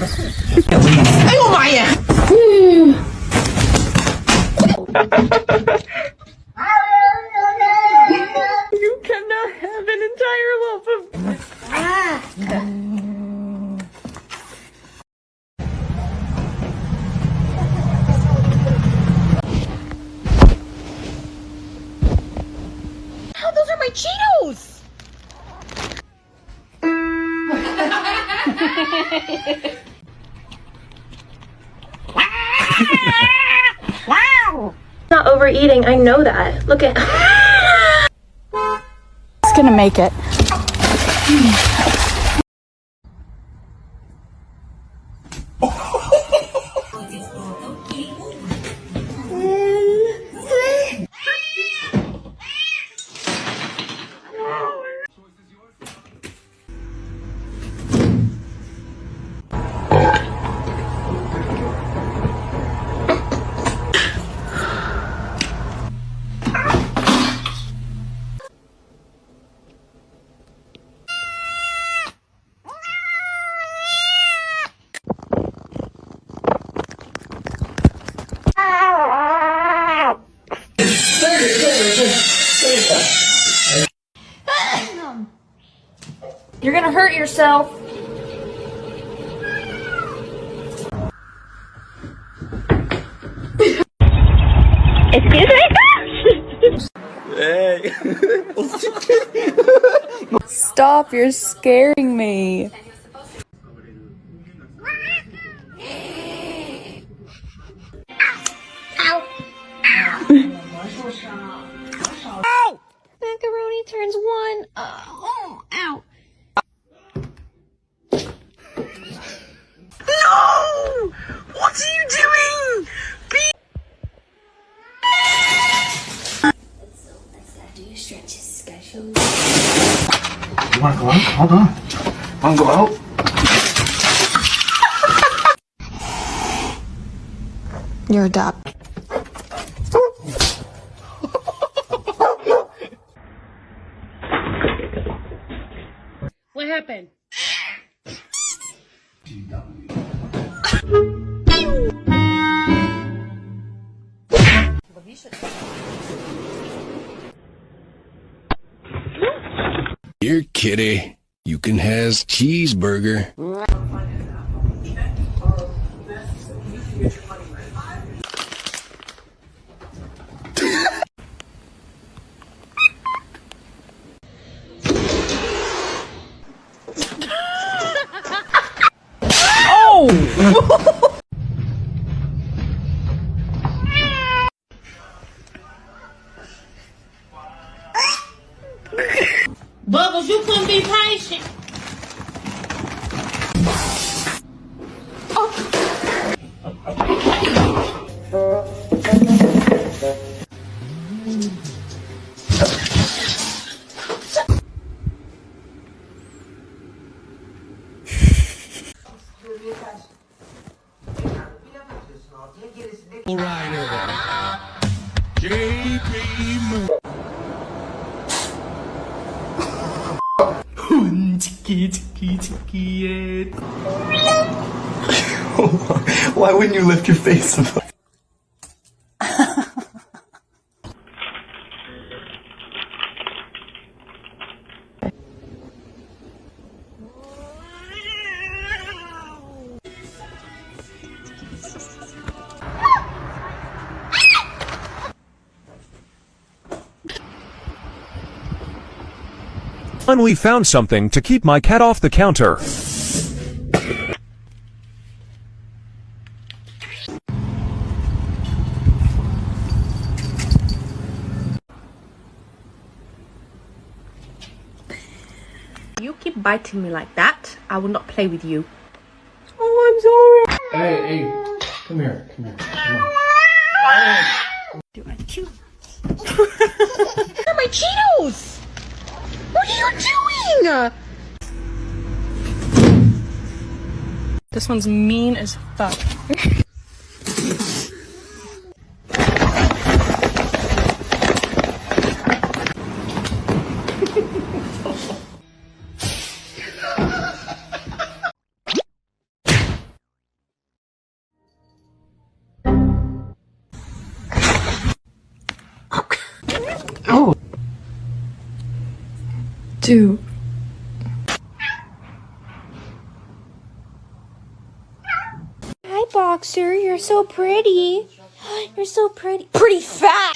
哎呦妈呀！You cannot have an entire loaf of. How those are my Cheetos! Wow! Not overeating, I know that. Look at. It's gonna make it. You're gonna hurt yourself. Excuse me? Hey. Stop, you're scaring me. Ow! Macaroni turns one. Ow. No! What are you doing? Do your stretches, guys. You wanna go out? Hold on. Wanna go out? You're a dog. What happened? Here, kitty. You can has cheeseburger. Bubbles, you couldn't be patient. Why wouldn't you lift your face above? Finally found something to keep my cat off the counter. You keep biting me like that, I will not play with you. Oh, I'm sorry. Hey, come here, come on. Do I chew? Where are my Cheetos? What are you doing? This one's mean as fuck. Dude. Hi, Boxer. You're so pretty. You're so pretty. Pretty fat.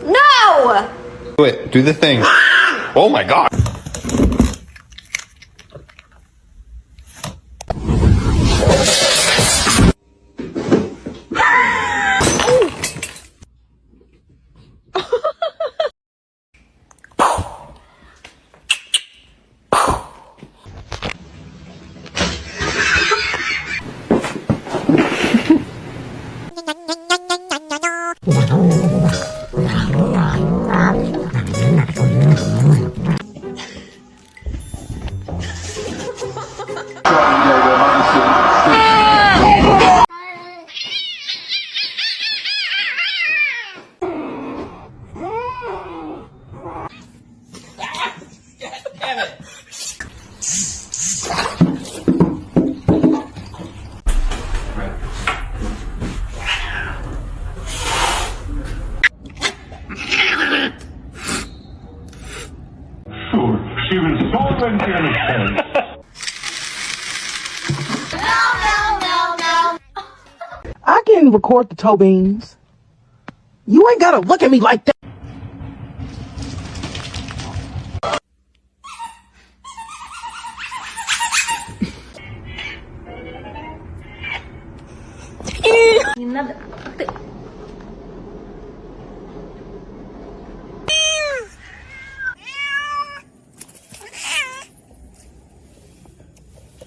No! Do it. Do the thing. Oh my god. She was so intense. I can record the toe beans. You ain't gotta look at me like that.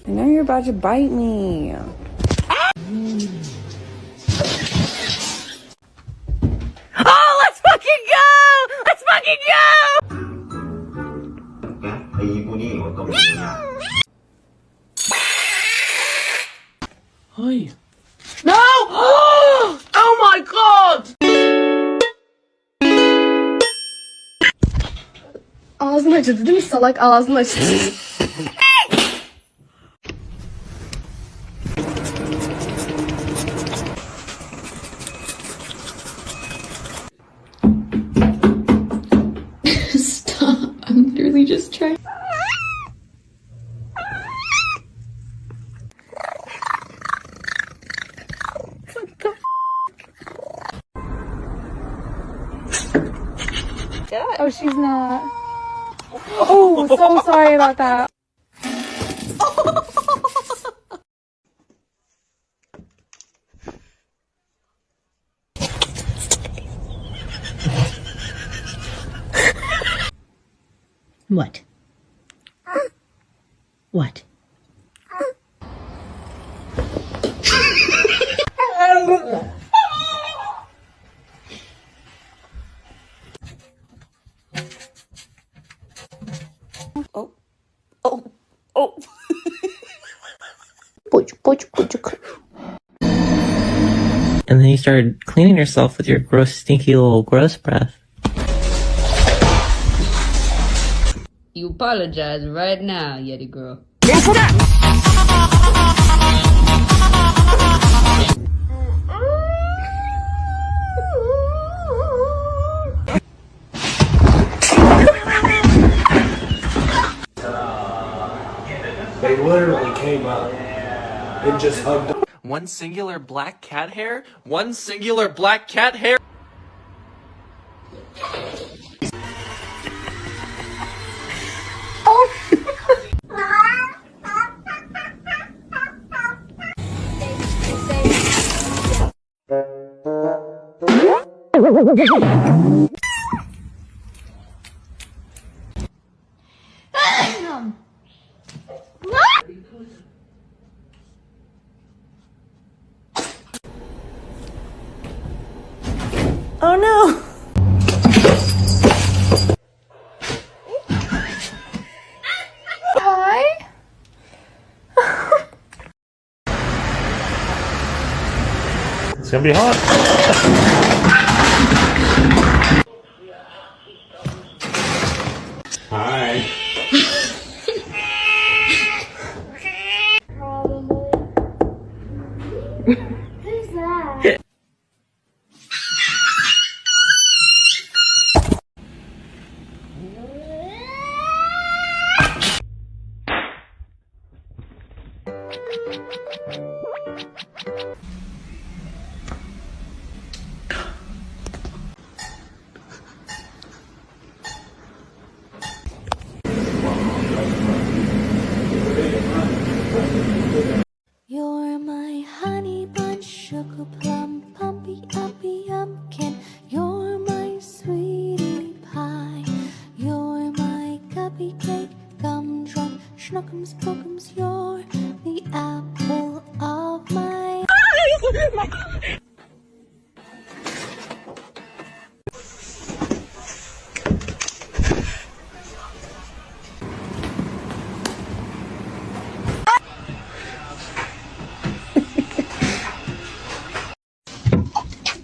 I know you're about to bite me. Oh, let's fucking go! Let's fucking go! No! Oh my god! Ağzını açıldı değil mi salak? Ağzını açıldı. Stop. I'm literally just trying. Oh, she's not. Oh, so sorry about that. What? What? And then you started cleaning yourself with your gross, stinky little gross breath. You apologize right now, Yeti girl. They literally came up and just hugged up. One singular black cat hair? One singular black cat hair? Oh no! gonna be hot. Hi. Who's that? You're my honey bun, sugar plum, pumpy uppy pumpkin. You're my sweetie pie. You're my cupcake, gumdrop, schnookums, bookums. You're the apple of my eye.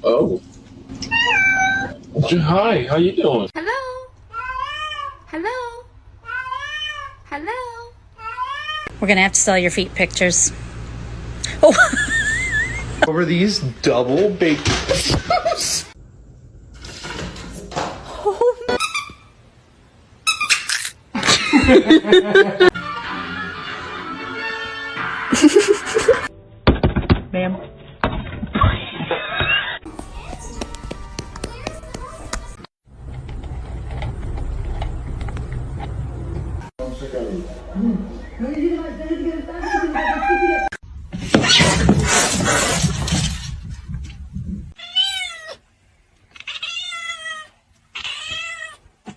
Oh. Hi, how you doing? Hello? Hello? Hello? We're gonna have to sell your feet pictures. Over these double baked. Ma'am.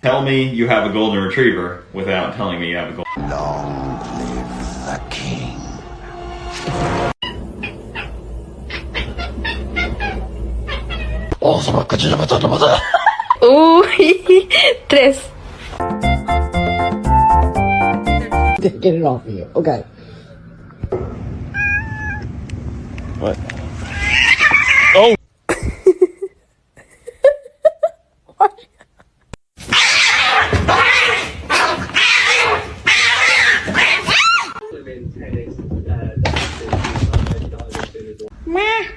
Tell me you have a golden retriever without telling me you have a golden. Long live the king. Tres. Get it off of you. Okay. What? Oh! Meh.